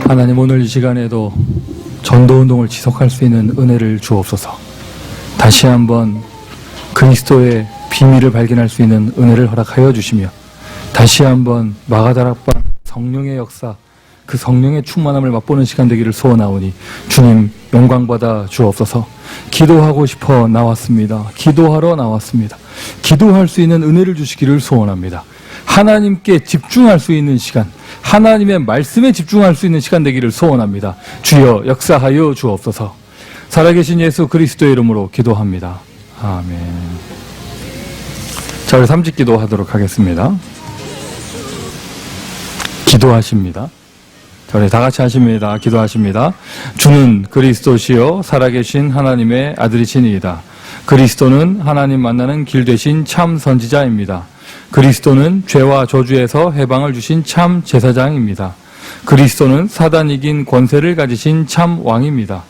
하나님, 오늘 이 시간에도 전도운동을 지속할 수 있는 은혜를 주옵소서. 다시 한번 그리스도의 비밀을 발견할 수 있는 은혜를 허락하여 주시며, 다시 한번 마가다락방 성령의 역사, 그 성령의 충만함을 맛보는 시간 되기를 소원하오니 주님 영광받아 주옵소서. 기도하고 싶어 나왔습니다. 기도하러 나왔습니다. 기도할 수 있는 은혜를 주시기를 소원합니다. 하나님께 집중할 수 있는 시간, 하나님의 말씀에 집중할 수 있는 시간 되기를 소원합니다. 주여 역사하여 주옵소서. 살아계신 예수 그리스도의 이름으로 기도합니다. 아멘. 자, 우리 삼직기도 하도록 하겠습니다. 기도하십니다. 자, 우리 다 같이 하십니다. 기도하십니다. 주는 그리스도시요 살아계신 하나님의 아들이시니이다. 그리스도는 하나님 만나는 길 되신 참 선지자입니다. 그리스도는 죄와 저주에서 해방을 주신 참 제사장입니다. 그리스도는 사단 이긴 권세를 가지신 참 왕입니다.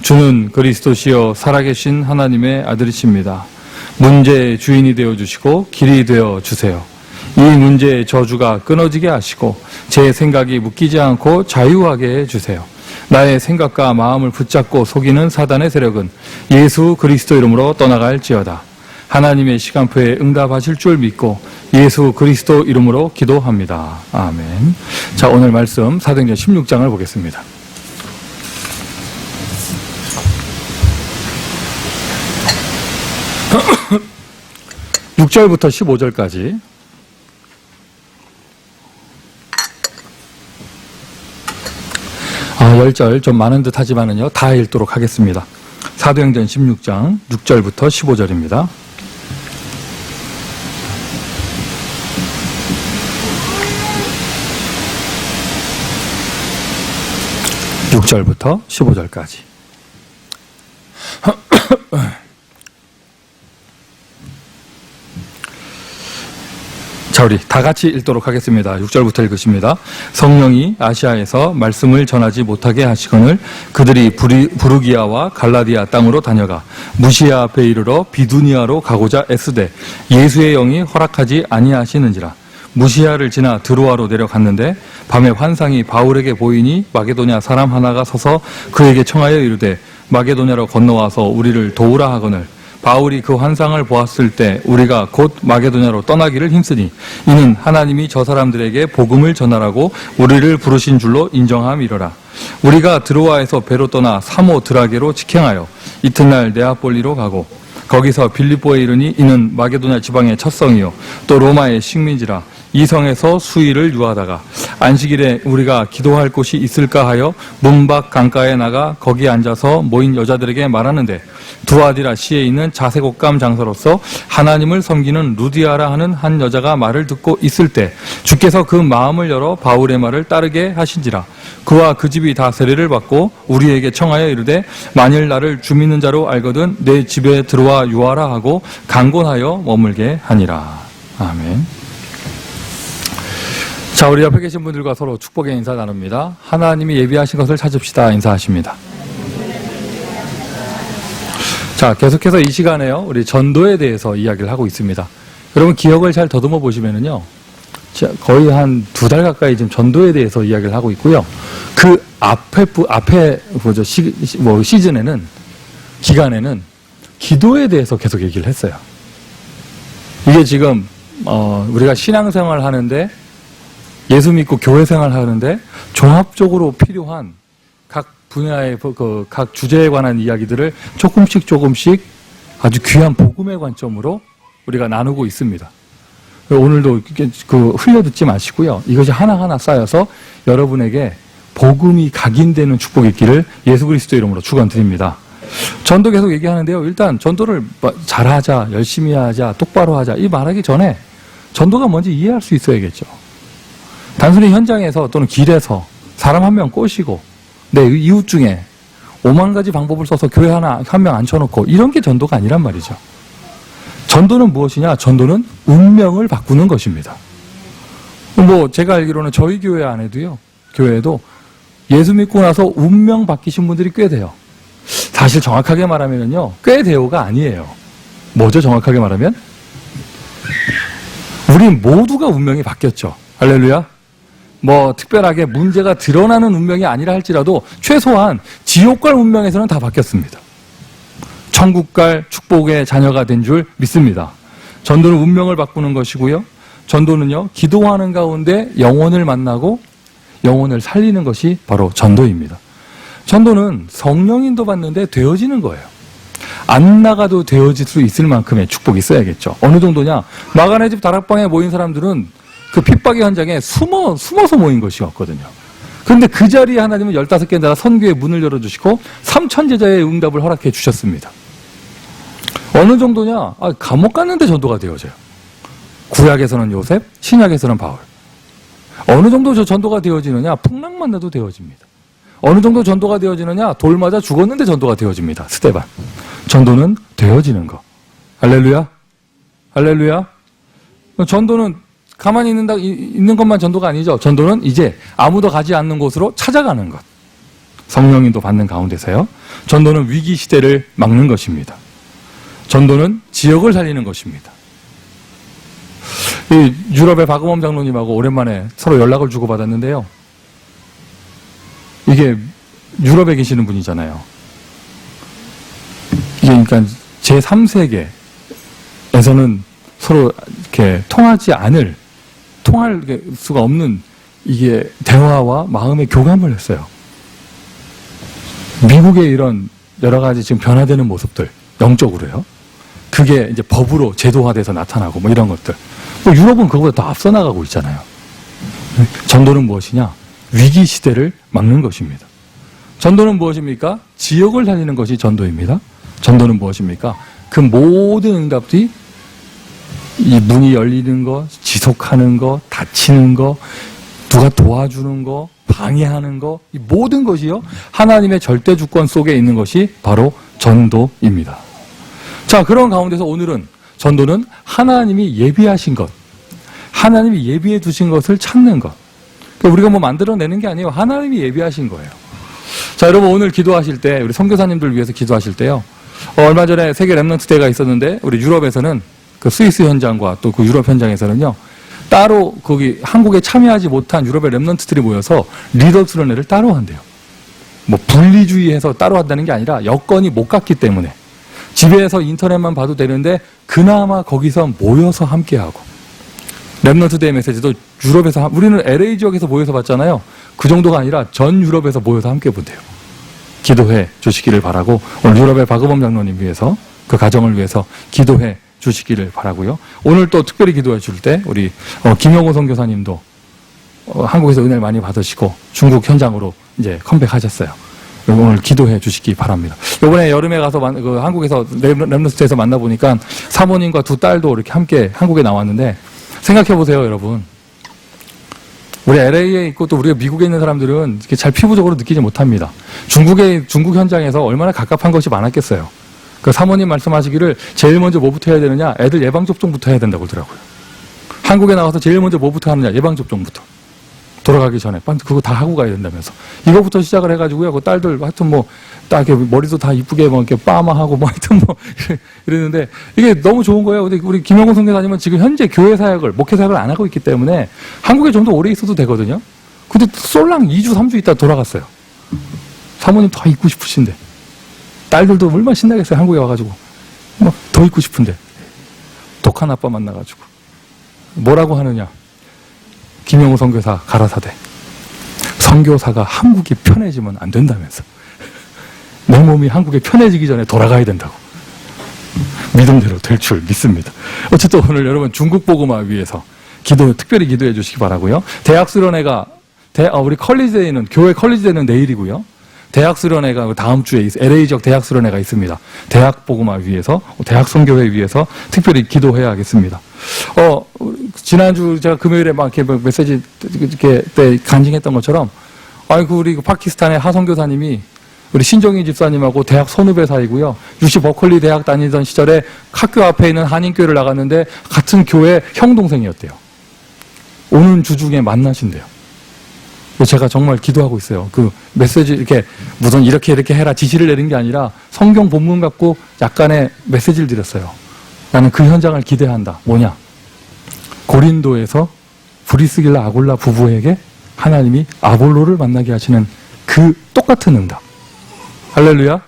주는 그리스도시요 살아계신 하나님의 아들이십니다. 문제의 주인이 되어주시고 길이 되어주세요. 이 문제의 저주가 끊어지게 하시고 제 생각이 묶이지 않고 자유하게 해주세요. 나의 생각과 마음을 붙잡고 속이는 사단의 세력은 예수 그리스도 이름으로 떠나갈지어다. 하나님의 시간표에 응답하실 줄 믿고 예수 그리스도 이름으로 기도합니다. 아멘. 자, 오늘 말씀 사도행전 16장을 보겠습니다. 6절부터 15절까지. 아, 10절 좀 많은 듯 하지만은요, 다 읽도록 하겠습니다. 사도행전 16장 6절부터 15절입니다. (6절부터) (15절까지) 자, 우리 다 같이 읽도록 하겠습니다. 6절부터 읽으십니다. 성령이 아시아에서 말씀을 전하지 못하게 하시거늘 그들이 부르기아와 갈라디아 땅으로 다녀가 무시아 앞에 이르러 비두니아로 가고자 애쓰되 예수의 영이 허락하지 아니하시는지라. 무시아를 지나 드로아로 내려갔는데 밤에 환상이 바울에게 보이니 마게도냐 사람 하나가 서서 그에게 청하여 이르되 마게도냐로 건너와서 우리를 도우라 하거늘 바울이 그 환상을 보았을 때 우리가 곧 마게도냐로 떠나기를 힘쓰니 이는 하나님이 저 사람들에게 복음을 전하라고 우리를 부르신 줄로 인정함이로라. 우리가 드로아에서 배로 떠나 사모드라게로 직행하여 이튿날 네아폴리로 가고 거기서 빌립보에 이르니 이는 마게도냐 지방의 첫 성이요 또 로마의 식민지라. 이 성에서 수일을 유하다가 안식일에 우리가 기도할 곳이 있을까 하여 문 밖 강가에 나가 거기 앉아서 모인 여자들에게 말하는데 두아디라 시에 있는 자색옷감 장사로서 하나님을 섬기는 루디아라 하는 한 여자가 말을 듣고 있을 때 주께서 그 마음을 열어 바울의 말을 따르게 하신지라. 그와 그 집이 다 세례를 받고 우리에게 청하여 이르되 만일 나를 주 믿는 자로 알거든 내 집에 들어와 유하라 하고 강권하여 머물게 하니라. 아멘. 자, 우리 옆에 계신 분들과 서로 축복의 인사 나눕니다. 하나님이 예비하신 것을 찾읍시다 인사하십니다. 자, 계속해서 이 시간에요, 우리 전도에 대해서 이야기를 하고 있습니다. 여러분 기억을 잘 더듬어 보시면은요, 거의 한 2달 가까이 지금 전도에 대해서 이야기를 하고 있고요. 그 앞에 뭐죠, 시즌에는, 기간에는 기도에 대해서 계속 얘기를 했어요. 이게 지금, 우리가 신앙생활 하는데, 예수 믿고 교회 생활 하는데, 종합적으로 필요한 각 분야의 각 주제에 관한 이야기들을 조금씩 아주 귀한 복음의 관점으로 우리가 나누고 있습니다. 오늘도 흘려듣지 마시고요. 이것이 하나하나 쌓여서 여러분에게 복음이 각인되는 축복이 있기를 예수 그리스도 이름으로 축원드립니다. 전도 계속 얘기하는데요. 일단 전도를 잘하자, 열심히 하자, 똑바로 하자 이 말하기 전에 전도가 뭔지 이해할 수 있어야겠죠. 단순히 현장에서 또는 길에서 사람 한 명 꼬시고 내 이웃 중에 5만 가지 방법을 써서 교회 한 명 앉혀놓고 이런 게 전도가 아니란 말이죠. 전도는 무엇이냐? 전도는 운명을 바꾸는 것입니다. 제가 알기로는 저희 교회 안에도요, 교회에도 예수 믿고 나서 운명 바뀌신 분들이 꽤 돼요. 사실 정확하게 말하면요, 꽤 돼요가 아니에요. 뭐죠, 정확하게 말하면? 우리 모두가 운명이 바뀌었죠. 할렐루야. 뭐 특별하게 문제가 드러나는 운명이 아니라 할지라도 최소한 지옥 갈 운명에서는 다 바뀌었습니다. 천국 갈 축복의 자녀가 된 줄 믿습니다. 전도는 운명을 바꾸는 것이고요. 전도는요, 기도하는 가운데 영혼을 만나고 영혼을 살리는 것이 바로 전도입니다. 전도는 성령 인도 받는데 되어지는 거예요. 안 나가도 되어질 수 있을 만큼의 축복이 있어야겠죠. 어느 정도냐? 마가네 집 다락방에 모인 사람들은 그 핍박의 현장에 숨어서 모인 것이었거든요. 그런데 그 자리에 하나님은 15개 나라 선교의 문을 열어주시고 3천 제자의 응답을 허락해 주셨습니다. 어느 정도냐? 감옥 갔는데 전도가 되어져요. 구약에서는 요셉, 신약에서는 바울. 어느 정도 저 전도가 되어지느냐? 풍랑만 나도 되어집니다. 어느 정도 전도가 되어지느냐? 돌 맞아 죽었는데 전도가 되어집니다. 스데반. 전도는 되어지는 거. 할렐루야? 할렐루야? 전도는 가만히 있는 것만 전도가 아니죠. 전도는 이제 아무도 가지 않는 곳으로 찾아가는 것. 성령인도 받는 가운데서요. 전도는 위기 시대를 막는 것입니다. 전도는 지역을 살리는 것입니다. 이 유럽의 박음원 장로님하고 오랜만에 서로 연락을 주고받았는데요. 이게 유럽에 계시는 분이잖아요. 이게 그러니까 제3세계에서는 서로 이렇게 통할 수가 없는 이게 대화와 마음의 교감을 했어요. 미국의 이런 여러 가지 지금 변화되는 모습들, 영적으로요. 그게 이제 법으로 제도화돼서 나타나고 뭐 이런 것들. 뭐 유럽은 그거보다 더 앞서 나가고 있잖아요. 전도는 무엇이냐? 위기 시대를 막는 것입니다. 전도는 무엇입니까? 지역을 살리는 것이 전도입니다. 전도는 무엇입니까? 그 모든 응답들이 이 문이 열리는 거, 지속하는 거, 닫히는 거, 누가 도와주는 거, 방해하는 거, 이 모든 것이요, 하나님의 절대 주권 속에 있는 것이 바로 전도입니다. 자, 그런 가운데서 오늘은 전도는 하나님이 예비하신 것, 하나님이 예비해 두신 것을 찾는 것. 그러니까 우리가 뭐 만들어내는 게 아니에요. 하나님이 예비하신 거예요. 자, 여러분 오늘 기도하실 때, 우리 선교사님들 위해서 기도하실 때요. 얼마 전에 세계 랩넌트 대회가 있었는데 우리 유럽에서는 그 스위스 현장과 또 그 유럽 현장에서는요. 따로 거기 한국에 참여하지 못한 유럽의 랩넌트들이 모여서 리더스 런회를 따로 한대요. 뭐 분리주의해서 따로 한다는 게 아니라 여건이 못 갔기 때문에 집에서 인터넷만 봐도 되는데 그나마 거기서 모여서 함께하고 랩넌트 데이 메시지도 유럽에서 우리는 LA 지역에서 모여서 봤잖아요. 그 정도가 아니라 전 유럽에서 모여서 함께 본대요. 기도해 주시기를 바라고 오늘 유럽의 박음원 장로님 위해서 그 가정을 위해서 기도해 주시기를 바라고요. 오늘 또 특별히 기도해 줄 때 우리 김영호 선교사님도 한국에서 은혜를 많이 받으시고 중국 현장으로 이제 컴백하셨어요. 오늘 기도해 주시기 바랍니다. 이번에 여름에 가서 한국에서 랩넌트에서 만나보니까 사모님과 두 딸도 이렇게 함께 한국에 나왔는데 생각해 보세요, 여러분. 우리 LA에 있고 또 우리가 미국에 있는 사람들은 이렇게 잘 피부적으로 느끼지 못합니다. 중국 현장에서 얼마나 갑갑한 것이 많았겠어요. 그 사모님 말씀하시기를 제일 먼저 뭐부터 해야 되느냐? 애들 예방접종부터 해야 된다고 그러더라고요. 한국에 나와서 제일 먼저 뭐부터 하느냐? 예방접종부터. 돌아가기 전에. 그거 다 하고 가야 된다면서. 이거부터 시작을 해가지고요. 그 딸들 하여튼 뭐, 딱 이렇게 머리도 다 이쁘게 뭐 이렇게 빠마하고 뭐 하여튼 뭐 이랬는데 이게 너무 좋은 거예요. 근데 우리 김영곤 선교사님은 지금 현재 교회 사역을, 목회 사역을 안 하고 있기 때문에 한국에 좀 더 오래 있어도 되거든요. 근데 쏠랑 2주, 3주 있다 돌아갔어요. 사모님 더 있고 싶으신데. 딸들도 얼마나 신나겠어요. 한국에 와가지고. 막 더 있고 싶은데. 독한 아빠 만나가지고. 뭐라고 하느냐. 김영호 선교사 가라사대. 선교사가 한국이 편해지면 안 된다면서. 내 몸이 한국에 편해지기 전에 돌아가야 된다고. 믿음대로 될 줄 믿습니다. 어쨌든 오늘 여러분 중국 복음화 위해서 특별히 기도해 주시기 바라고요. 대학 수련회가 우리 컬리지대회는 교회 컬리지대회는 내일이고요. 대학 수련회가 다음 주에 LA 지역 대학 수련회가 있습니다. 대학 복음화 위해서 대학 선교회 위해서 특별히 기도해야겠습니다. 지난주 제가 금요일에 막 이렇게 메시지 때 간증했던 것처럼 우리 파키스탄의 하선교사님이 우리 신정희 집사님하고 대학 선후배 사이고요. UC 버클리 대학 다니던 시절에 학교 앞에 있는 한인교회를 나갔는데 같은 교회 형 동생이었대요. 오는 주 중에 만나신대요. 제가 정말 기도하고 있어요. 그 메시지 이렇게 무슨 이렇게 해라 지시를 내린 게 아니라 성경 본문 갖고 약간의 메시지를 드렸어요. 나는 그 현장을 기대한다. 뭐냐? 고린도에서 브리스길라 아굴라 부부에게 하나님이 아볼로를 만나게 하시는 그 똑같은 응답. 할렐루야.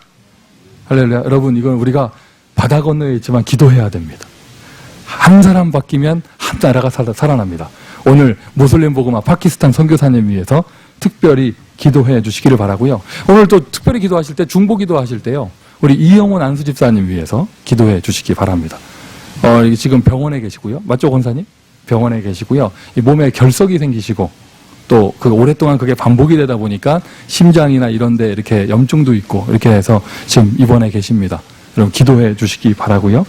할렐루야. 여러분, 이건 우리가 바다 건너에 있지만 기도해야 됩니다. 한 사람 바뀌면 한 나라가 살아납니다. 오늘 모슬렘 복음화 파키스탄 선교사님 위해서 특별히 기도해 주시기를 바라고요. 오늘 또 특별히 기도하실 때, 중보 기도하실 때요, 우리 이영훈 안수 집사님 위해서 기도해 주시기 바랍니다. 지금 병원에 계시고요. 맞죠, 권사님? 병원에 계시고요. 이 몸에 결석이 생기시고, 또 오랫동안 그게 반복이 되다 보니까 심장이나 이런 데 이렇게 염증도 있고, 이렇게 해서 지금 입원해 계십니다. 여러분, 기도해 주시기 바라고요.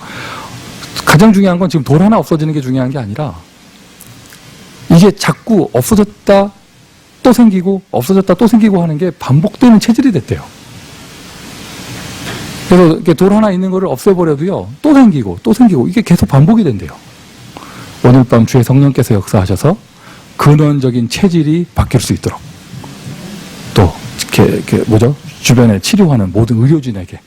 가장 중요한 건 지금 돌 하나 없어지는 게 중요한 게 아니라, 이게 자꾸 없어졌다 또 생기고 없어졌다 또 생기고 하는 게 반복되는 체질이 됐대요. 그래서 이렇게 돌 하나 있는 거를 없애버려도요, 또 생기고 이게 계속 반복이 된대요. 오늘 밤 주의 성령께서 역사하셔서 근원적인 체질이 바뀔 수 있도록, 또 이렇게 주변에 치료하는 모든 의료진에게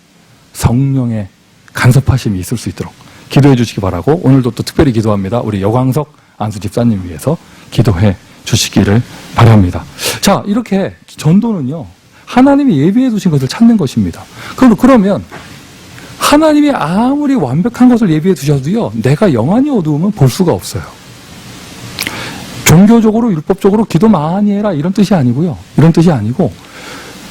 성령의 간섭하심이 있을 수 있도록 기도해 주시기 바라고, 오늘도 또 특별히 기도합니다. 우리 여광석 안수 집사님 위해서 기도해 주시기를 바랍니다. 자, 이렇게 전도는요, 하나님이 예비해 두신 것을 찾는 것입니다. 그러면 하나님이 아무리 완벽한 것을 예비해 두셔도요, 내가 영안이 어두우면 볼 수가 없어요. 종교적으로 율법적으로 기도 많이 해라 이런 뜻이 아니고요. 이런 뜻이 아니고,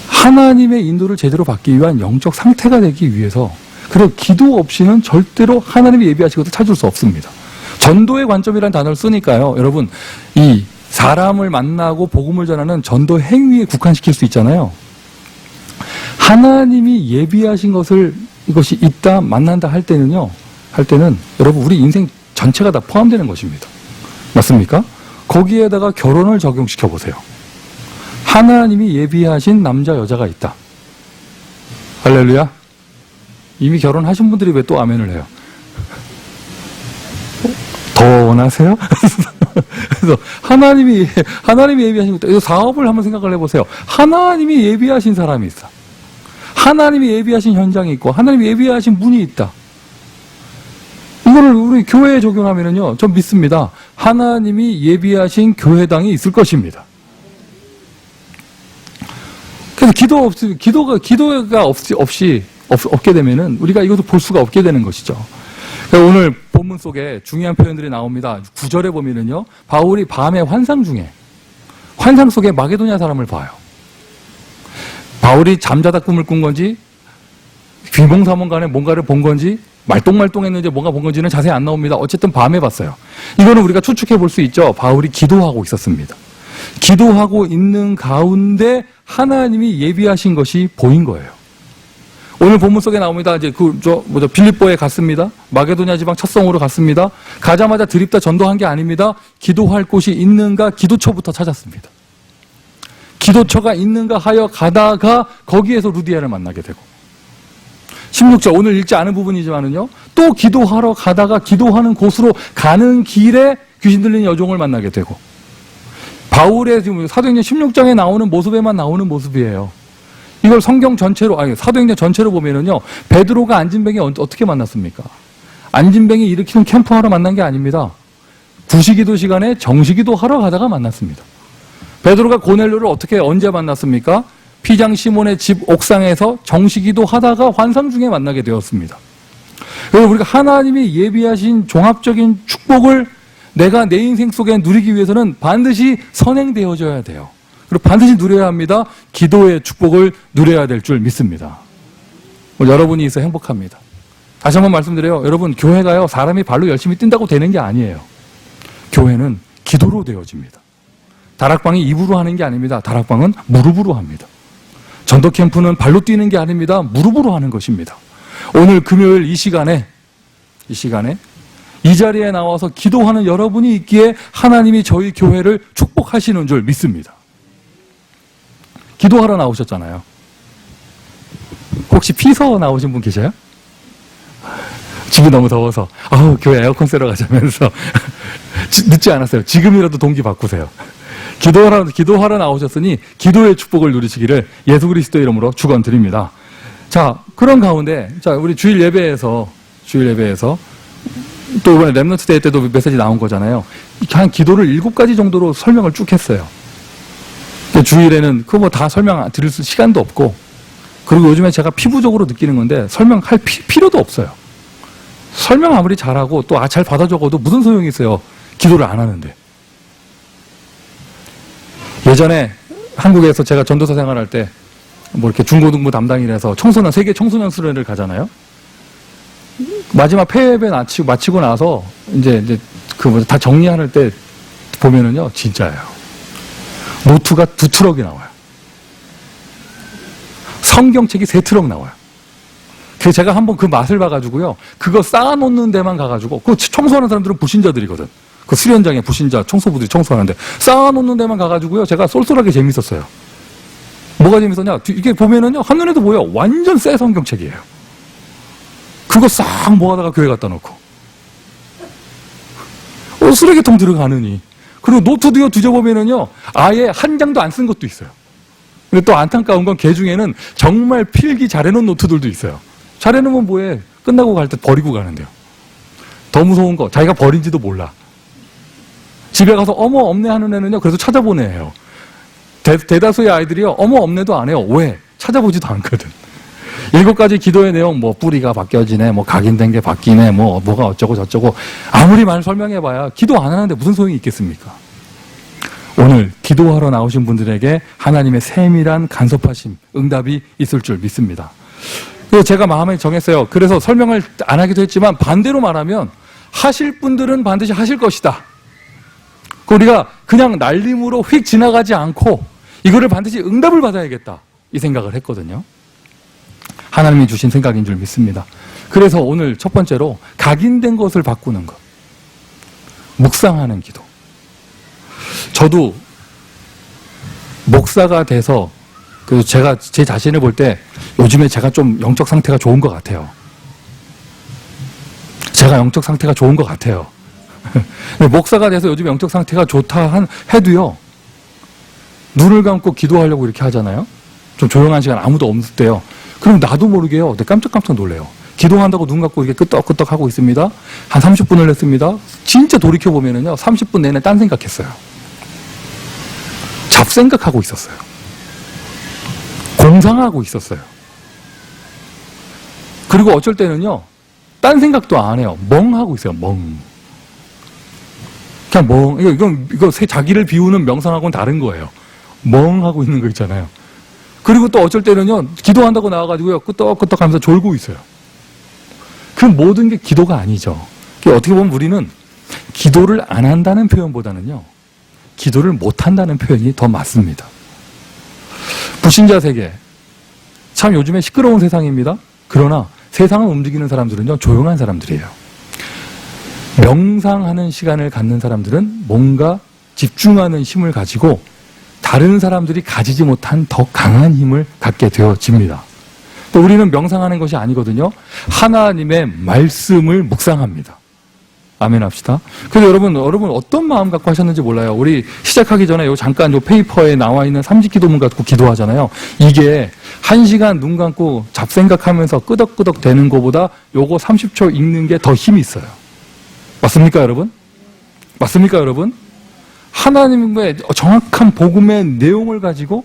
하나님의 인도를 제대로 받기 위한 영적 상태가 되기 위해서, 그리고 기도 없이는 절대로 하나님이 예비하신 것을 찾을 수 없습니다. 전도의 관점이라는 단어를 쓰니까요, 여러분, 이 사람을 만나고 복음을 전하는 전도 행위에 국한시킬 수 있잖아요. 하나님이 예비하신 이것이 있다, 만난다 할 때는 여러분, 우리 인생 전체가 다 포함되는 것입니다. 맞습니까? 거기에다가 결혼을 적용시켜 보세요. 하나님이 예비하신 남자, 여자가 있다. 할렐루야. 이미 결혼하신 분들이 왜 또 아멘을 해요? 더 원하세요? 그래서 하나님이 예비하신 것도, 사업을 한번 생각을 해보세요. 하나님이 예비하신 사람이 있어. 하나님이 예비하신 현장이 있고, 하나님이 예비하신 문이 있다. 이거를 우리 교회에 적용하면요, 전 믿습니다. 하나님이 예비하신 교회당이 있을 것입니다. 그래서 기도가 없게 되면은 우리가 이것도 볼 수가 없게 되는 것이죠. 오늘 본문 속에 중요한 표현들이 나옵니다. 9절에 보면은요, 바울이 밤에 환상 속에 마게도냐 사람을 봐요. 바울이 잠자다 꿈을 꾼 건지, 비몽사몽간에 뭔가를 본 건지, 말똥말똥했는지 뭔가 본 건지는 자세히 안 나옵니다. 어쨌든 밤에 봤어요. 이거는 우리가 추측해 볼 수 있죠. 바울이 기도하고 있었습니다. 기도하고 있는 가운데 하나님이 예비하신 것이 보인 거예요. 오늘 본문 속에 나옵니다. 이제 빌립보에 갔습니다. 마게도냐 지방 첫 성으로 갔습니다. 가자마자 드립다 전도한 게 아닙니다. 기도할 곳이 있는가 기도처부터 찾았습니다. 기도처가 있는가 하여 가다가 거기에서 루디아를 만나게 되고, 16절 오늘 읽지 않은 부분이지만은요, 또 기도하러 가다가 기도하는 곳으로 가는 길에 귀신 들린 여종을 만나게 되고, 바울의 지금 사도행전 16장에 나오는 모습에만 나오는 모습이에요. 이걸 성경 전체로, 사도행전 전체로 보면은요, 베드로가 안진뱅이 어떻게 만났습니까? 안진뱅이 일으키는 캠프하러 만난 게 아닙니다. 구시기도 시간에 정시기도 하러 가다가 만났습니다. 베드로가 고넬료를 언제 만났습니까? 피장 시몬의 집 옥상에서 정시기도 하다가 환상 중에 만나게 되었습니다. 그래서 우리가 하나님이 예비하신 종합적인 축복을 내가 내 인생 속에 누리기 위해서는 반드시 선행되어져야 돼요. 그리고 반드시 누려야 합니다. 기도의 축복을 누려야 될 줄 믿습니다. 여러분이 있어 행복합니다. 다시 한번 말씀드려요. 여러분, 교회가요, 사람이 발로 열심히 뛴다고 되는 게 아니에요. 교회는 기도로 되어집니다. 다락방이 입으로 하는 게 아닙니다. 다락방은 무릎으로 합니다. 전도 캠프는 발로 뛰는 게 아닙니다. 무릎으로 하는 것입니다. 오늘 금요일 이 시간에 이 자리에 나와서 기도하는 여러분이 있기에 하나님이 저희 교회를 축복하시는 줄 믿습니다. 기도하러 나오셨잖아요. 혹시 피서 나오신 분 계셔요? 집이 너무 더워서 교회 에어컨 쐬러 가자면서 늦지 않았어요. 지금이라도 동기 바꾸세요. 기도하러 나오셨으니 기도의 축복을 누리시기를 예수 그리스도의 이름으로 축원드립니다. 자, 그런 가운데 우리 주일 예배에서 또 이번에 렘넌트 데이 때도 메시지 나온 거잖아요. 한 기도를 7가지 정도로 설명을 쭉 했어요. 주일에는 그거 뭐 다 설명 드릴 시간도 없고, 그리고 요즘에 제가 피부적으로 느끼는 건데 설명할 필요도 없어요. 설명 아무리 잘하고 또 잘 받아 적어도 무슨 소용이 있어요. 기도를 안 하는데. 예전에 한국에서 제가 전도사 생활할 때 뭐 이렇게 중고등부 담당이라서 세계 청소년 수련회를 가잖아요. 마지막 폐회배 마치고 나서 이제 다 정리하는 때 보면은요, 진짜예요. 노트가 2트럭이 나와요. 성경책이 3트럭 나와요. 그래서 제가 한번 그 맛을 봐가지고요, 그거 쌓아놓는 데만 가가지고, 그 청소하는 사람들은 불신자들이거든. 그 수련장에 불신자, 청소부들이 청소하는데, 쌓아놓는 데만 가가지고요, 제가 쏠쏠하게 재밌었어요. 뭐가 재밌었냐? 이게 보면은요, 한눈에도 보여. 완전 새 성경책이에요. 그거 싹 모아다가 교회 갖다 놓고. 쓰레기통 들어가느니. 그리고 노트도요, 뒤져보면은요, 아예 한 장도 안 쓴 것도 있어요. 근데 또 안타까운 건 걔 중에는 정말 필기 잘해놓은 노트들도 있어요. 잘해놓으면 뭐해? 끝나고 갈 때 버리고 가는데요. 더 무서운 거, 자기가 버린지도 몰라. 집에 가서 어머 없네 하는 애는요, 그래서 찾아보는 애예요. 대다수의 아이들이요, 어머 없네도 안 해요. 왜? 찾아보지도 않거든. 7가지 기도의 내용, 뭐 뿌리가 바뀌어지네, 뭐 각인된 게 바뀌네, 뭐가 어쩌고 저쩌고 아무리 말 설명해봐야 기도 안 하는데 무슨 소용이 있겠습니까? 오늘 기도하러 나오신 분들에게 하나님의 세밀한 간섭하심, 응답이 있을 줄 믿습니다. 그래서 제가 마음에 정했어요. 그래서 설명을 안 하기도 했지만 반대로 말하면 하실 분들은 반드시 하실 것이다. 우리가 그냥 날림으로 휙 지나가지 않고 이거를 반드시 응답을 받아야겠다, 이 생각을 했거든요. 하나님이 주신 생각인 줄 믿습니다. 그래서 오늘 첫 번째로 각인된 것을 바꾸는 것, 묵상하는 기도. 저도 목사가 돼서 제가 제 자신을 볼 때 요즘에 제가 좀 영적 상태가 좋은 것 같아요. 제가 영적 상태가 좋은 것 같아요. 목사가 돼서 요즘 영적 상태가 좋다 해도요, 눈을 감고 기도하려고 이렇게 하잖아요. 좀 조용한 시간 아무도 없을 때요. 그럼 나도 모르게요, 깜짝깜짝 놀래요. 기도한다고 눈 감고 이렇게 끄떡끄떡 하고 있습니다. 한 30분을 했습니다. 진짜 돌이켜보면은요, 30분 내내 딴 생각했어요. 잡생각하고 있었어요. 공상하고 있었어요. 그리고 어쩔 때는요, 딴 생각도 안 해요. 멍하고 있어요. 그냥 이거 자기를 비우는 명상하고는 다른 거예요. 멍하고 있는 거 있잖아요. 그리고 또 어쩔 때는요, 기도한다고 나와가지고요, 끄떡끄떡 하면서 졸고 있어요. 그 모든 게 기도가 아니죠. 어떻게 보면 우리는 기도를 안 한다는 표현보다는요, 기도를 못 한다는 표현이 더 맞습니다. 불신자 세계, 참 요즘에 시끄러운 세상입니다. 그러나 세상을 움직이는 사람들은요, 조용한 사람들이에요. 명상하는 시간을 갖는 사람들은 뭔가 집중하는 힘을 가지고 다른 사람들이 가지지 못한 더 강한 힘을 갖게 되어집니다. 또 우리는 명상하는 것이 아니거든요. 하나님의 말씀을 묵상합니다. 아멘 합시다. 그래서 여러분 어떤 마음 갖고 하셨는지 몰라요. 우리 시작하기 전에 잠깐 페이퍼에 나와 있는 3직 기도문 갖고 기도하잖아요. 이게 1시간 눈 감고 잡생각하면서 끄덕끄덕 되는 것보다 요거 30초 읽는 게 더 힘이 있어요. 맞습니까, 여러분? 맞습니까, 여러분? 하나님의 정확한 복음의 내용을 가지고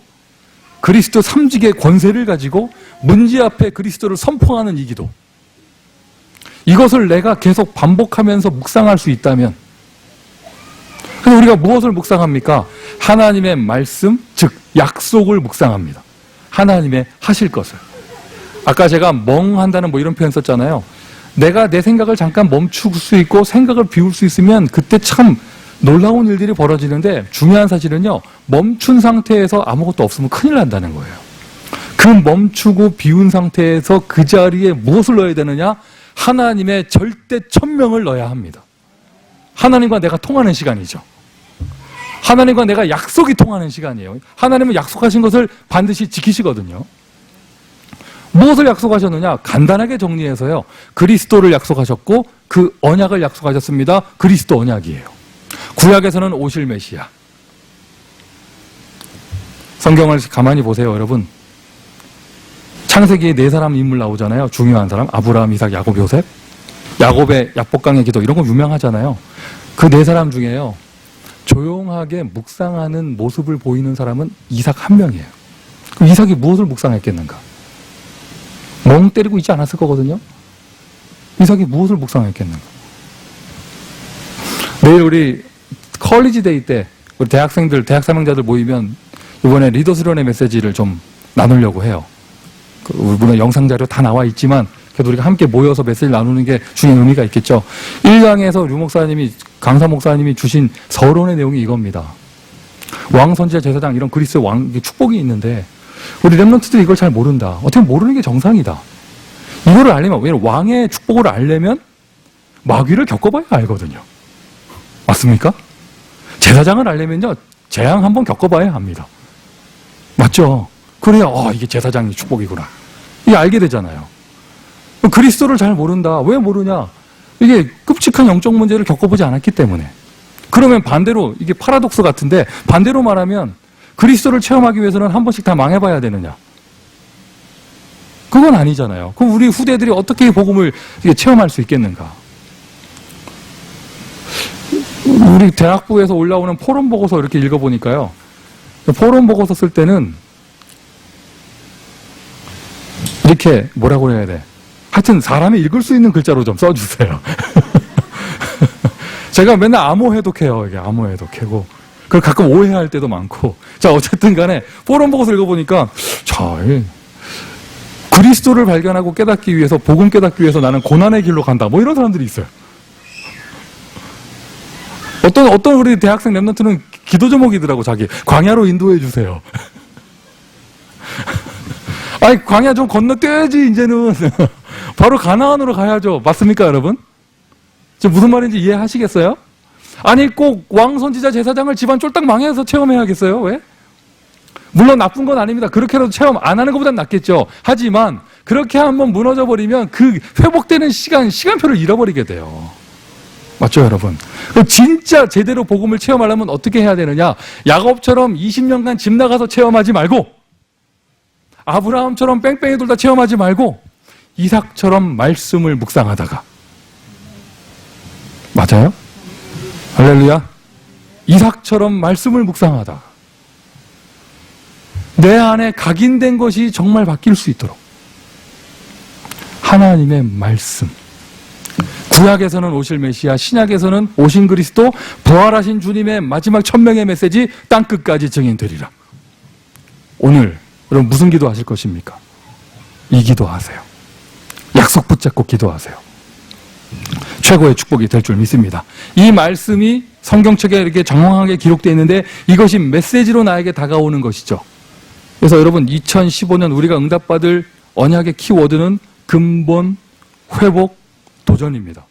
그리스도 3직의 권세를 가지고 문제 앞에 그리스도를 선포하는 이 기도, 이것을 내가 계속 반복하면서 묵상할 수 있다면, 그래서 우리가 무엇을 묵상합니까? 하나님의 말씀, 즉 약속을 묵상합니다. 하나님의 하실 것을. 아까 제가 멍한다는 이런 표현 썼잖아요. 내가 내 생각을 잠깐 멈출 수 있고 생각을 비울 수 있으면 그때 참 놀라운 일들이 벌어지는데, 중요한 사실은요, 멈춘 상태에서 아무것도 없으면 큰일 난다는 거예요. 그 멈추고 비운 상태에서 그 자리에 무엇을 넣어야 되느냐? 하나님의 절대 천명을 넣어야 합니다. 하나님과 내가 통하는 시간이죠. 하나님과 내가 약속이 통하는 시간이에요. 하나님은 약속하신 것을 반드시 지키시거든요. 무엇을 약속하셨느냐? 간단하게 정리해서요, 그리스도를 약속하셨고 그 언약을 약속하셨습니다. 그리스도 언약이에요. 구약에서는 오실 메시아. 성경을 가만히 보세요, 여러분. 창세기에 4사람 인물 나오잖아요. 중요한 사람. 아브라함, 이삭, 야곱, 요셉. 야곱의 약복강의 기도, 이런 거 유명하잖아요. 그 4사람 중에요, 조용하게 묵상하는 모습을 보이는 사람은 이삭 한 명이에요. 그럼 이삭이 무엇을 묵상했겠는가? 멍 때리고 있지 않았을 거거든요. 이삭이 무엇을 묵상했겠는가? 내일 우리 컬리지 데이 때 우리 대학생들, 대학 사명자들 모이면 이번에 리더 수련의 메시지를 좀 나누려고 해요. 물론 영상 자료 다 나와 있지만 그래도 우리가 함께 모여서 메시지를 나누는 게 중요한 의미가 있겠죠. 1강에서 류 목사님이, 강사 목사님이 주신 서론의 내용이 이겁니다. 왕, 선지자, 제사장 이런 그리스의 왕 축복이 있는데 우리 렘넌트들이 이걸 잘 모른다. 어떻게 모르는 게 정상이다. 이거를 알려면, 왜냐면 왕의 축복을 알려면 마귀를 겪어봐야 알거든요. 맞습니까? 제사장을 알려면요, 재앙 한번 겪어봐야 합니다. 맞죠? 그래야, 이게 제사장의 축복이구나. 이게 알게 되잖아요. 그리스도를 잘 모른다. 왜 모르냐? 이게 끔찍한 영적 문제를 겪어보지 않았기 때문에. 그러면 반대로, 이게 파라독스 같은데, 반대로 말하면 그리스도를 체험하기 위해서는 한 번씩 다 망해봐야 되느냐? 그건 아니잖아요. 그럼 우리 후대들이 어떻게 복음을 체험할 수 있겠는가? 우리 대학부에서 올라오는 포럼 보고서 이렇게 읽어보니까요. 포럼 보고서 쓸 때는 이렇게 뭐라고 해야 돼? 하여튼 사람이 읽을 수 있는 글자로 좀 써주세요. 제가 맨날 암호 해독해요. 이게 암호 해독하고. 그걸 가끔 오해할 때도 많고. 자, 어쨌든 간에 포럼 보고서 읽어보니까 자, 그리스도를 발견하고 깨닫기 위해서, 복음 깨닫기 위해서 나는 고난의 길로 간다. 뭐 이런 사람들이 있어요. 어떤 우리 대학생 랩런트는 기도 제목이더라고, 자기. 광야로 인도해 주세요. 아니, 광야 좀 건너뛰어야지, 이제는. 바로 가나안으로 가야죠. 맞습니까, 여러분? 지금 무슨 말인지 이해하시겠어요? 아니, 꼭 왕, 선지자, 제사장을 집안 쫄딱 망해서 체험해야겠어요? 왜? 물론 나쁜 건 아닙니다. 그렇게라도 체험 안 하는 것보단 낫겠죠. 하지만, 그렇게 한번 무너져 버리면 그 회복되는 시간표를 잃어버리게 돼요. 맞죠, 여러분? 진짜 제대로 복음을 체험하려면 어떻게 해야 되느냐? 야곱처럼 20년간 집 나가서 체험하지 말고, 아브라함처럼 뺑뺑이 돌다 체험하지 말고, 이삭처럼 말씀을 묵상하다가. 맞아요? 할렐루야. 이삭처럼 말씀을 묵상하다가 내 안에 각인된 것이 정말 바뀔 수 있도록 하나님의 말씀, 구약에서는 오실 메시아, 신약에서는 오신 그리스도, 부활하신 주님의 마지막 천명의 메시지 땅끝까지 증인되리라. 오늘 여러분 무슨 기도하실 것입니까? 이 기도하세요. 약속 붙잡고 기도하세요. 최고의 축복이 될 줄 믿습니다. 이 말씀이 성경책에 이렇게 장황하게 기록되어 있는데 이것이 메시지로 나에게 다가오는 것이죠. 그래서 여러분 2015년 우리가 응답받을 언약의 키워드는 근본, 회복, 도전입니다.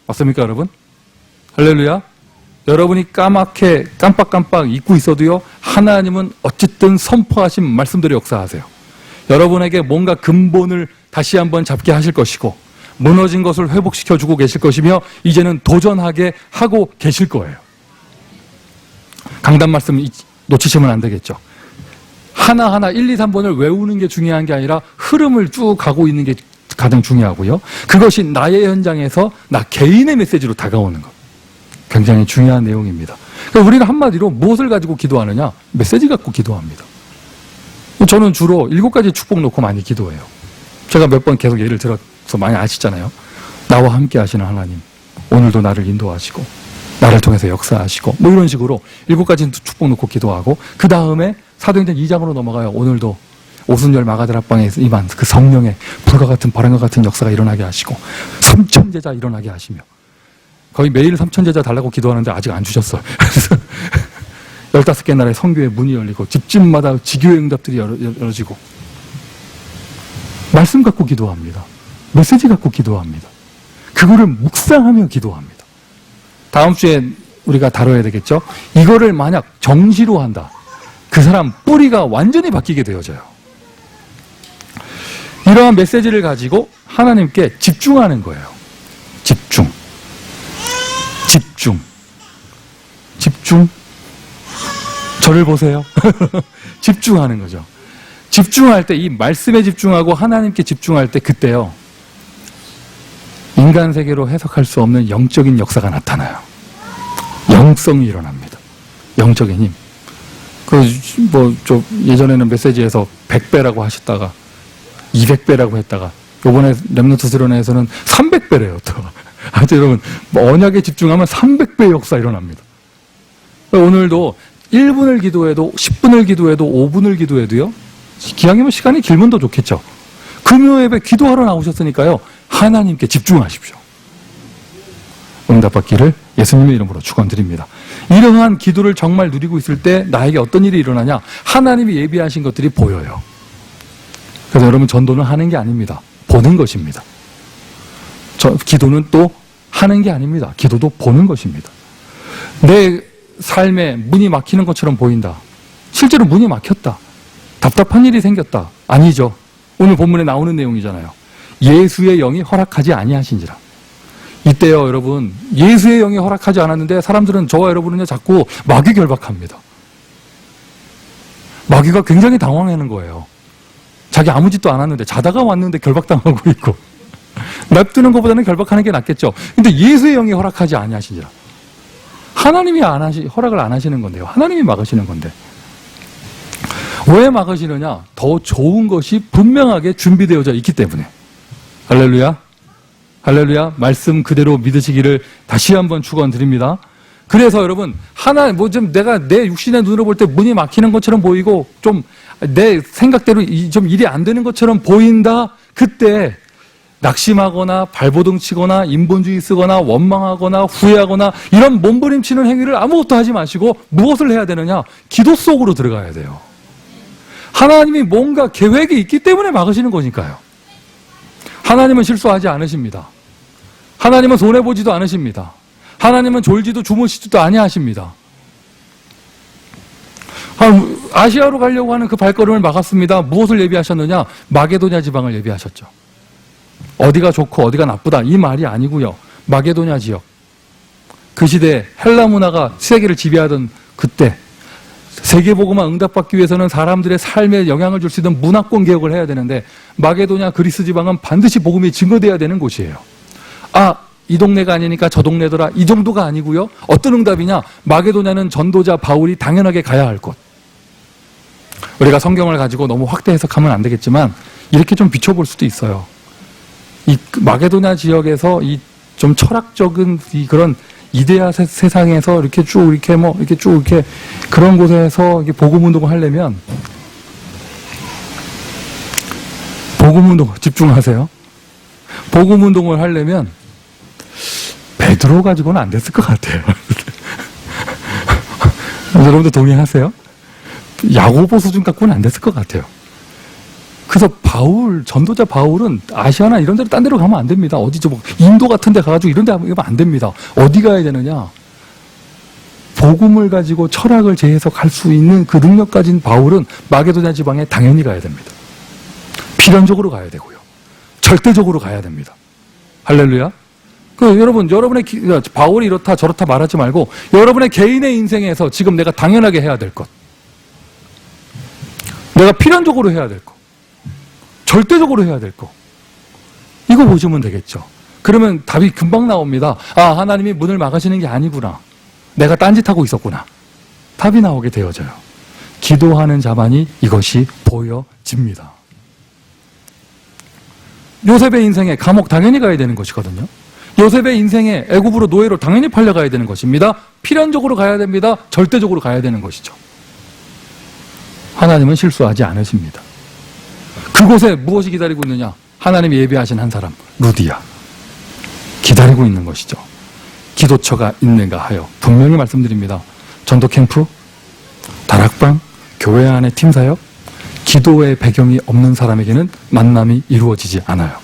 맞습니까, 여러분? 할렐루야. 여러분이 까맣게 깜빡깜빡 잊고 있어도요, 하나님은 어쨌든 선포하신 말씀대로 역사하세요. 여러분에게 뭔가 근본을 다시 한번 잡게 하실 것이고, 무너진 것을 회복시켜주고 계실 것이며, 이제는 도전하게 하고 계실 거예요. 강단 말씀 놓치시면 안 되겠죠. 하나하나 1, 2, 3번을 외우는 게 중요한 게 아니라 흐름을 쭉 가고 있는 게 가장 중요하고요. 그것이 나의 현장에서 나 개인의 메시지로 다가오는 것. 굉장히 중요한 내용입니다. 그러니까 우리가 한마디로 무엇을 가지고 기도하느냐? 메시지 갖고 기도합니다. 저는 주로 7가지 축복 놓고 많이 기도해요. 제가 몇 번 계속 예를 들어서 많이 아시잖아요. 나와 함께 하시는 하나님, 오늘도 나를 인도하시고 나를 통해서 역사하시고 뭐 이런 식으로 7가지 축복 놓고 기도하고, 그 다음에 사도행전 2장으로 넘어가요. 오늘도 오순절 마가들 합방에 임한 그 성령의 불과 같은 바람과 같은 역사가 일어나게 하시고 3천 제자 일어나게 하시며, 거의 매일 3천 제자 달라고 기도하는데 아직 안 주셨어요. 15개 나라의 선교의 문이 열리고 집집마다 지교의 응답들이 열어지고, 말씀 갖고 기도합니다. 메시지 갖고 기도합니다. 그거를 묵상하며 기도합니다. 다음 주에 우리가 다뤄야 되겠죠? 이거를 만약 정시로 한다, 그 사람 뿌리가 완전히 바뀌게 되어져요. 이러한 메시지를 가지고 하나님께 집중하는 거예요. 집중. 저를 보세요. 집중하는 거죠. 집중할 때, 이 말씀에 집중하고 하나님께 집중할 때, 그때요, 인간 세계로 해석할 수 없는 영적인 역사가 나타나요. 영성이 일어납니다. 영적인 힘. 예전에는 메시지에서 100배라고 하셨다가 200배라고 했다가 요번에 렘넌트 수련회에서는 300배래요, 또. 하여튼 여러분, 언약에 집중하면 300배의 역사 일어납니다. 오늘도 1분을 기도해도, 10분을 기도해도, 5분을 기도해도요, 기왕이면 시간이 길면 더 좋겠죠. 금요 예배 기도하러 나오셨으니까요, 하나님께 집중하십시오. 응답받기를 예수님의 이름으로 축원드립니다. 이러한 기도를 정말 누리고 있을 때 나에게 어떤 일이 일어나냐? 하나님이 예비하신 것들이 보여요. 그래서 여러분, 전도는 하는 게 아닙니다. 보는 것입니다. 기도는 또 하는 게 아닙니다. 기도도 보는 것입니다. 내 삶에 문이 막히는 것처럼 보인다. 실제로 문이 막혔다. 답답한 일이 생겼다. 아니죠. 오늘 본문에 나오는 내용이잖아요. 예수의 영이 허락하지 아니하신지라. 이때요, 여러분, 예수의 영이 허락하지 않았는데 사람들은, 저와 여러분은요, 자꾸 마귀 결박합니다. 마귀가 굉장히 당황하는 거예요. 자기 아무 짓도 안 하는데, 자다가 왔는데 결박당하고 있고. 냅두는 것보다는 결박하는 게 낫겠죠. 근데 예수의 영이 허락하지 아니하신지라. 하나님이 허락을 안 하시는 건데요. 하나님이 막으시는 건데. 왜 막으시느냐? 더 좋은 것이 분명하게 준비되어져 있기 때문에. 할렐루야. 할렐루야. 말씀 그대로 믿으시기를 다시 한번 축원드립니다. 그래서 여러분, 내가 내 육신의 눈으로 볼 때 문이 막히는 것처럼 보이고, 좀 내 생각대로 좀 일이 안 되는 것처럼 보인다. 그때 낙심하거나 발버둥 치거나 인본주의 쓰거나 원망하거나 후회하거나 이런 몸부림치는 행위를 아무것도 하지 마시고 무엇을 해야 되느냐? 기도 속으로 들어가야 돼요. 하나님이 뭔가 계획이 있기 때문에 막으시는 거니까요. 하나님은 실수하지 않으십니다. 하나님은 손해보지도 않으십니다. 하나님은 졸지도 주무시지도 아니하십니다. 아시아로 가려고 하는 그 발걸음을 막았습니다. 무엇을 예비하셨느냐? 마게도냐 지방을 예비하셨죠. 어디가 좋고 어디가 나쁘다 이 말이 아니고요. 마게도냐 지역. 그 시대에 헬라 문화가 세계를 지배하던 그때 세계복음화 응답받기 위해서는 사람들의 삶에 영향을 줄 수 있는 문화권 개혁을 해야 되는데, 마게도냐 그리스 지방은 반드시 복음이 증거돼야 되는 곳이에요. 이 동네가 아니니까 저 동네더라, 이 정도가 아니고요. 어떤 응답이냐? 마게도냐는 전도자 바울이 당연하게 가야 할 곳. 우리가 성경을 가지고 너무 확대 해석하면 안 되겠지만 이렇게 좀 비춰볼 수도 있어요. 이 마게도냐 지역에서 이 좀 철학적인 그런 이데아 세상에서 이렇게 쭉 이렇게 그런 곳에서 복음 운동을 하려면, 복음 운동 집중하세요. 복음 운동을 하려면 베드로 가지고는 안 됐을 것 같아요. 여러분들 동의하세요? 야고보 수준 갖고는 안 됐을 것 같아요. 그래서 전도자 바울은 아시아나 이런 데로 딴 데로 가면 안 됩니다. 인도 같은 데 가가지고 이런 데 가면 안 됩니다. 어디 가야 되느냐? 복음을 가지고 철학을 재해석할 수 있는 그 능력 가진 바울은 마게도냐 지방에 당연히 가야 됩니다. 필연적으로 가야 되고요. 절대적으로 가야 됩니다. 할렐루야. 여러분의 바울이 이렇다 저렇다 말하지 말고 여러분의 개인의 인생에서 지금 내가 당연하게 해야 될 것, 내가 필연적으로 해야 될 것, 절대적으로 해야 될 것, 이거 보시면 되겠죠. 그러면 답이 금방 나옵니다. 하나님이 문을 막으시는 게 아니구나. 내가 딴짓하고 있었구나. 답이 나오게 되어져요. 기도하는 자만이 이것이 보여집니다. 요셉의 인생에 감옥 당연히 가야 되는 것이거든요. 요셉의 인생에 애굽으로 노예로 당연히 팔려가야 되는 것입니다. 필연적으로 가야 됩니다. 절대적으로 가야 되는 것이죠. 하나님은 실수하지 않으십니다. 그곳에 무엇이 기다리고 있느냐? 하나님이 예비하신 한 사람, 루디아. 기다리고 있는 것이죠. 기도처가 있는가 하여 분명히 말씀드립니다. 전도 캠프, 다락방, 교회 안의 팀사역, 기도의 배경이 없는 사람에게는 만남이 이루어지지 않아요.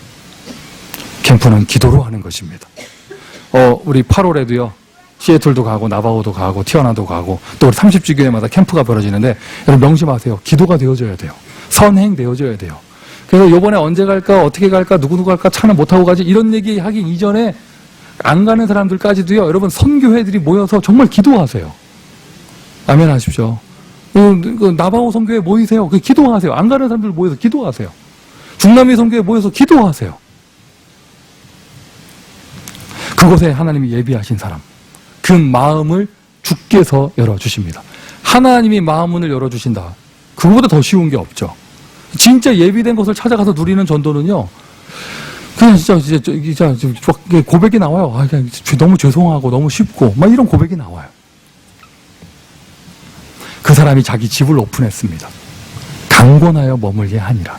캠프는 기도로 하는 것입니다. 우리 8월에도요, 시애틀도 가고, 나바오도 가고, 티와나도 가고, 또 우리 30주교회마다 캠프가 벌어지는데, 여러분 명심하세요. 기도가 되어져야 돼요. 선행되어져야 돼요. 그래서 요번에 언제 갈까, 어떻게 갈까, 누구 갈까, 차는 못 타고 가지, 이런 얘기 하기 이전에 안 가는 사람들까지도요, 여러분 선교회들이 모여서 정말 기도하세요. 아멘 하십시오. 나바오 선교회 모이세요. 기도하세요. 안 가는 사람들 모여서 기도하세요. 중남미 선교회 모여서 기도하세요. 그곳에 하나님이 예비하신 사람, 그 마음을 주께서 열어주십니다. 하나님이 마음 문을 열어주신다. 그거보다 더 쉬운 게 없죠. 진짜 예비된 것을 찾아가서 누리는 전도는요, 그냥 진짜 고백이 나와요. 아, 그냥 너무 죄송하고 너무 쉽고 막 이런 고백이 나와요. 그 사람이 자기 집을 오픈했습니다. 강권하여 머물게 하니라.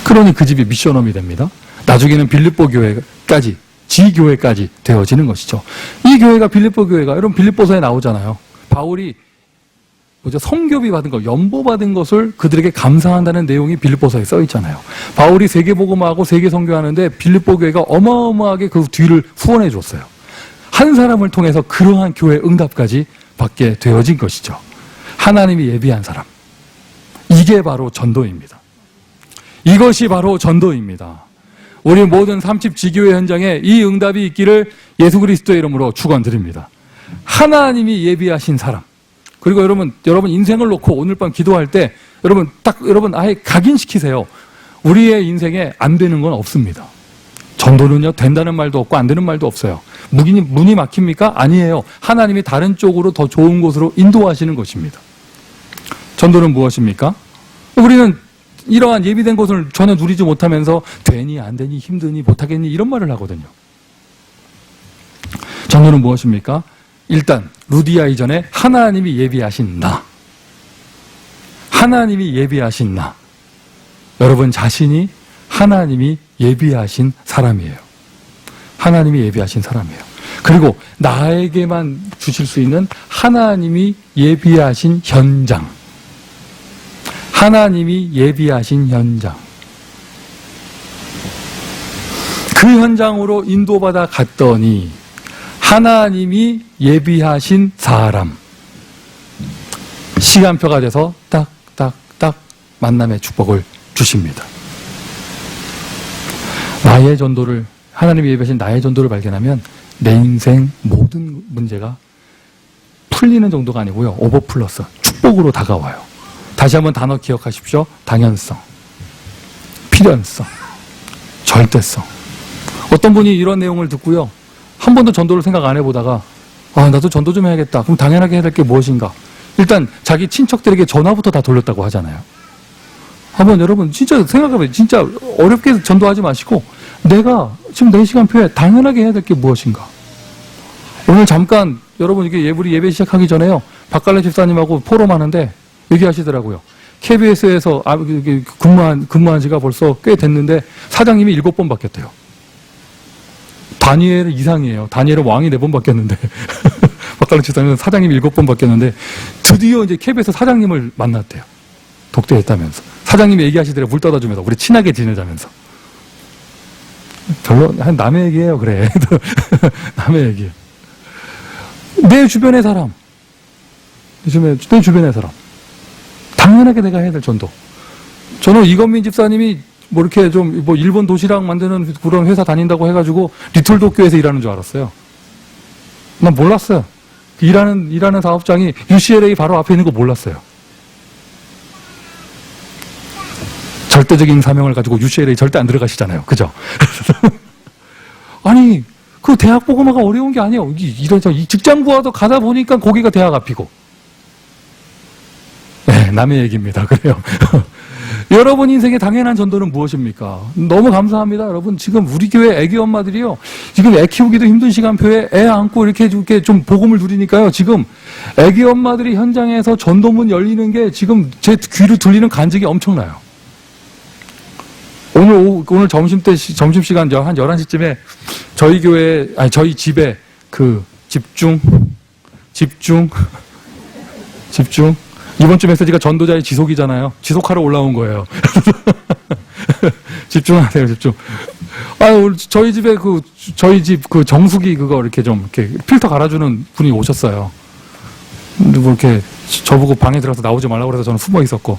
그러니 그 집이 미션홈이 됩니다. 나중에는 빌립보 교회까지, 지교회까지 되어지는 것이죠. 이 교회가 빌립보 교회가, 여러분 빌립보서에 나오잖아요. 바울이 성교비 받은 것, 연보 받은 것을 그들에게 감사한다는 내용이 빌립보서에 써 있잖아요. 바울이 세계복음하고 세계 선교하는데 빌립보 교회가 어마어마하게 그 뒤를 후원해 줬어요. 한 사람을 통해서 그러한 교회 응답까지 받게 되어진 것이죠. 하나님이 예비한 사람. 이게 바로 전도입니다. 이것이 바로 전도입니다. 우리 모든 30 지교회 현장에 이 응답이 있기를 예수 그리스도의 이름으로 축원드립니다. 하나님이 예비하신 사람. 그리고 여러분 인생을 놓고 오늘 밤 기도할 때 여러분 아예 각인시키세요. 우리의 인생에 안 되는 건 없습니다. 전도는요, 된다는 말도 없고 안 되는 말도 없어요. 문이 막힙니까? 아니에요. 하나님이 다른 쪽으로 더 좋은 곳으로 인도하시는 것입니다. 전도는 무엇입니까? 우리는 이러한 예비된 것을 전혀 누리지 못하면서 되니 안 되니 힘드니 못하겠니 이런 말을 하거든요. 전도는 무엇입니까? 일단 루디아 이전에 하나님이 예비하신 나. 하나님이 예비하신 나. 여러분 자신이 하나님이 예비하신 사람이에요. 하나님이 예비하신 사람이에요. 그리고 나에게만 주실 수 있는 하나님이 예비하신 현장. 하나님이 예비하신 현장. 그 현장으로 인도받아 갔더니 하나님이 예비하신 사람. 시간표가 돼서 딱딱딱 만남의 축복을 주십니다. 나의 전도를, 하나님이 예비하신 나의 전도를 발견하면 내 인생 모든 문제가 풀리는 정도가 아니고요, 오버플러스, 축복으로 다가와요. 다시 한번 단어 기억하십시오. 당연성, 필연성, 절대성. 어떤 분이 이런 내용을 듣고요, 한 번도 전도를 생각 안 해보다가 나도 전도 좀 해야겠다. 그럼 당연하게 해야 될 게 무엇인가? 일단 자기 친척들에게 전화부터 다 돌렸다고 하잖아요. 한번 여러분 진짜 생각해보세요. 진짜 어렵게 전도하지 마시고 내가 지금 내 시간표에 당연하게 해야 될 게 무엇인가? 오늘 잠깐 여러분 이게 우리 예배 시작하기 전에요, 박갈래 집사님하고 포럼하는데 얘기하시더라고요. KBS에서 근무한 지가 벌써 꽤 됐는데 사장님이 7번 바뀌었대요. 다니엘 이상이에요. 다니엘은 왕이 4번 바뀌었는데 박갈래 집사님은 사장님이 7번 바뀌었는데 드디어 이제 KBS 사장님을 만났대요. 독대했다면서. 사장님이 얘기하시더래요. 물 떠다 주면서 우리 친하게 지내자면서. 별로 남의 얘기예요. 그래. 남의 얘기예요. 내 주변의 사람. 내 주변의 사람. 당연하게 내가 해야 될 전도. 저는 이건민 집사님이 이렇게 일본 도시락 만드는 그런 회사 다닌다고 해가지고 리틀도쿄에서 일하는 줄 알았어요. 난 몰랐어요. 일하는 사업장이 UCLA 바로 앞에 있는 거 몰랐어요. 절대적인 사명을 가지고 UCLA 절대 안 들어가시잖아요. 그죠? 아니, 그 대학 보고마가 어려운 게 아니에요. 이 직장 구하도 가다 보니까 거기가 대학 앞이고. 네, 남의 얘기입니다. 그래요. 여러분 인생의 당연한 전도는 무엇입니까? 너무 감사합니다. 여러분, 지금 우리 교회 애기 엄마들이요, 지금 애 키우기도 힘든 시간표에 애 안고 이렇게 좀 복음을 누리니까요, 지금 애기 엄마들이 현장에서 전도문 열리는 게 지금 제 귀로 들리는 간증이 엄청나요. 오늘 점심시간 한 11시쯤에 저희 집에 집중. 이번 주 메시지가 전도자의 지속이잖아요. 지속하러 올라온 거예요. 집중하세요, 집중. 저희 집에 저희 집 정수기 이렇게 필터 갈아주는 분이 오셨어요. 근데 이렇게 저보고 방에 들어가서 나오지 말라고 그래서 저는 숨어 있었고,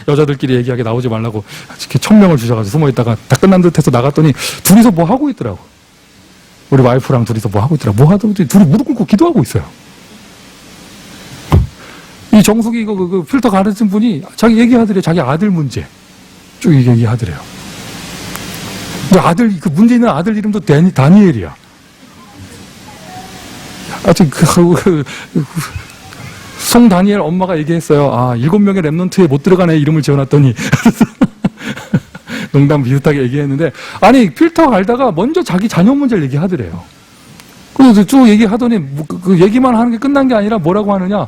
여자들끼리 얘기하게 나오지 말라고 이렇게 천명을 주셔가지고 숨어 있다가 다 끝난 듯 해서 나갔더니 둘이서 뭐 하고 있더라고. 우리 와이프랑 둘이서 뭐 하고 있더라고. 뭐 하더니 둘이 무릎 꿇고 기도하고 있어요. 이 정수기 그 필터 가르친 분이 자기 얘기하더래요. 자기 아들 문제 쭉 얘기하더래요. 문제 있는 아들 이름도 다니엘이야. 하여튼 송 다니엘 엄마가 얘기했어요. 7명의 랩넌트에 못 들어간 애 이름을 지어놨더니. 농담 비슷하게 얘기했는데, 아니, 필터 갈다가 먼저 자기 자녀 문제를 얘기하더래요. 그래서 쭉 얘기하더니, 그 얘기만 하는 게 끝난 게 아니라 뭐라고 하느냐.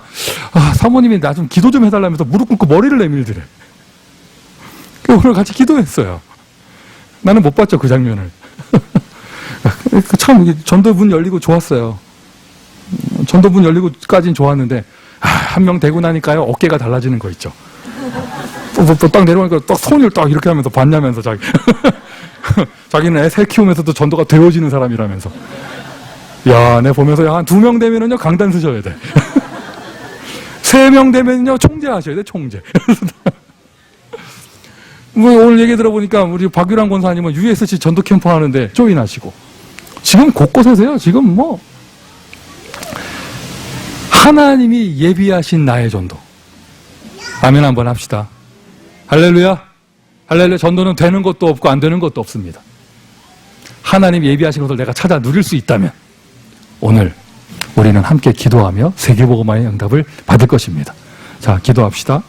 사모님이 나 좀 기도 좀 해달라면서 무릎 꿇고 머리를 내밀더래. 그래서 오늘 같이 기도했어요. 나는 못 봤죠, 그 장면을. 참, 전도 문 열리고 좋았어요. 전도 문 열리고까지는 좋았는데, 한 명 되고 나니까요, 어깨가 달라지는 거 있죠. 딱 내려오니까 딱 손을 딱 이렇게 하면서 봤냐면서 자기는 애 새 키우면서도 전도가 되어지는 사람이라면서. 야, 내 보면서 한 2명 되면은요, 강단 쓰셔야 돼. 3명 되면요, 총재하셔야 돼, 총재. 오늘 얘기 들어보니까 우리 박유란 권사님은 USC 전도 캠프 하는데 조인하시고. 지금 곳곳에서요, 지금 하나님이 예비하신 나의 전도. 아멘 한번 합시다. 할렐루야. 할렐루야. 전도는 되는 것도 없고 안 되는 것도 없습니다. 하나님 예비하신 것을 내가 찾아 누릴 수 있다면 오늘 우리는 함께 기도하며 세계복음화의 응답을 받을 것입니다. 자, 기도합시다.